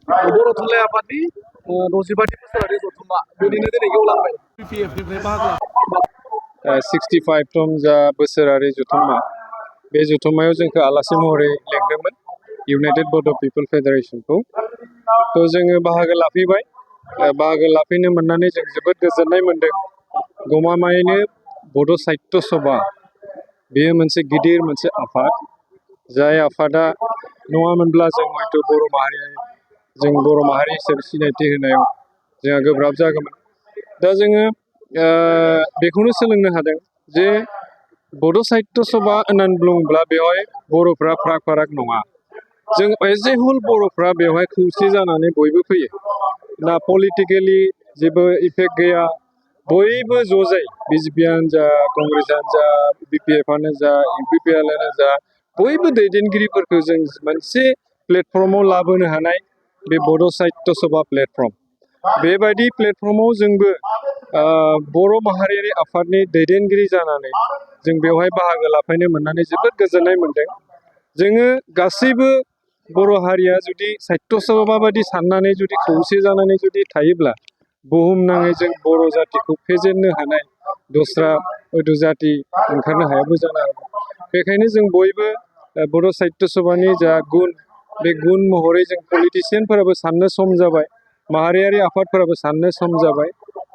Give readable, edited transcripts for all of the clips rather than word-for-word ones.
बर' थुनलाइ आफादनि 65थि बोसोरारि जथुम्मा बेनिनो दिनै गेवलांबाय BPF-निफ्राय बाहागो 65 जा बोसोरारि जथुम्मा बे जथुम्मायाव जोंखौ आलासि महरै लेंदोंमोन इउनाइटेड बड' पिपल फेडारेसनखौ थ' जोङो बाहागो लाफैबाय बाहागो लाफैनो मोननानै जों जोबोद गोजोननाय मोन्दों गमामायैनो बड' साहित्य सभा बेयो मोनसे गिदिर मोनसे आफाद जाय आफादा नङामोनब्ला जों हयथ' बर' माहारि हिसाबै सिनायथि होनायाव जोंहा गोब्राब जागौमोन दा जोङो बेखौनो सोलोंनो हादों जे बड' साहित्य सभा होननानै बुङोब्ला बेवहाय बर'फ्रा फाराग फाराग नङा जों एज ए होल बर'फ्रा बेवहाय खौसे जानानै बयबो फैयो ना पलिटिकेलि जेबो इफेक्ट गैया बयबो ज' जायो बिजेपियानो जा कंग्रेसआनो जा BPF-आनो जा UPPL-आनो जा बयबो दैदेनगिरिफोरखौ जों मोनसे प्लेटफर्माव लाबोनो हानाय बे बड' साहित्य सभा प्लेटफर्म बेबायदि प्लेटफर्माव जोंबो बर' माहारियारि आफादनि दैदेनगिरि जानानै जों बेवहाय बाहागो लाफैनो मोननानै जोबोद गोजोननाय मोन्दों जोङो गासैबो बर' हारिया जुदि साहित्य सभा बायदि साननानै जुदि खौसे जानानै जुदि थायोब्ला बुहुमनाङै जों बर' जातिखौ फेजेननो हानाय दस्रा हयथ' जाति ओंखारनो हायाबो जानो हागौ बेखायनो जों बयबो बड' साहित्य सभानि जा गुन बे गुन महरै जों पलिटिसियानफोराबो साननो सम जाबाय माहारियारि आफादफोराबो साननो सम जाबाय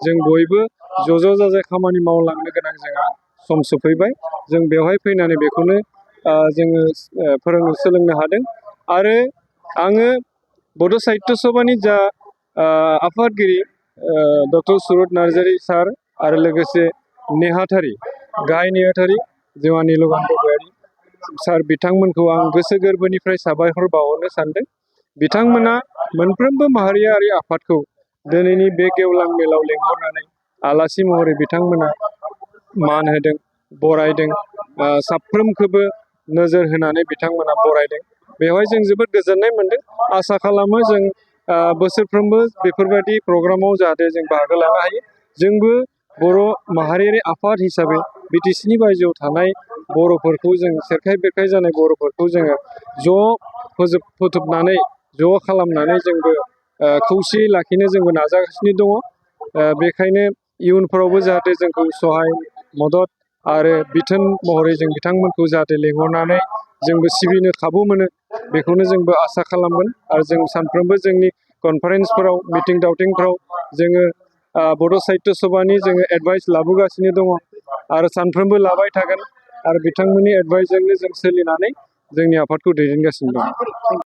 जों बयबो ज' जाजाय खामानि मावलांनो गोनां जोंहा सम सफैबाय जों बेवहाय फैनानै बेखौनो जोङो सोलोंनो हादों आरो आङो बड' साहित्य सभानि जा आफादगिरि डक्टर सुरत नार्जारि सार आरो लोगोसे नेहाथारि गाहाय नेहाथारि जोंहा निलकान्त गयारि सार बिथांमोनखौ आं गोसो गोरबोनिफ्राय साबायखर बावहरनो सानदों बिथांमोना मोनफ्रोमबो माहारियारि आफादखौ दिनैनि बे गेवलां मेलाव लेंहरनानै आलासि महरै बिथांमोना मान होदों बरायदों साफ्रोमखौबो नोजोर होनानै बिथांमोना बरायदों बेवहाय जों जोबोद गोजोननाय मोन्दों आसा खालामो जों बोसोरफ्रोमबो बेफोरबायदि प्रग्रामाव जाहाथे जों बाहागो लानो हायो जोंबो बर' माहारियारि आफाद हिसाबै BTC-नि बायजोआव थानाय बर'फोरखौ जों सेरखाय बेरखाय जानाय बर'फोरखौ जोङो ज' फोथुबनानै ज' खालामनानै जोंबो खौसेयै लाखिनो जोंबो नाजागासिनो दङ बेखायनो इयुनफोरावबो जाहाथे जोंखौ सहाय मदद आरो बिथोन महरै जों बिथांमोनखौ जाहाथे लेंहरनानै जोंबो सिबिनो खाबु मोनो बेखौनो जोंबो आसा खालामगोन आरो जों सानफ्रोमबो जोंनि कनफारेन्सफोराव मिटिं दावथिंफ्राव जोङो बड' साहित्य सभानि जोङो एडभाइस लाबोगासिनो दङ आरो सानफ्रोमबो लाबाय थागोन आरो बिथांमोननि एडभाइसजोंनो जों सोलिनानै जोंनि आफादखौ दैदेनगासिनो दं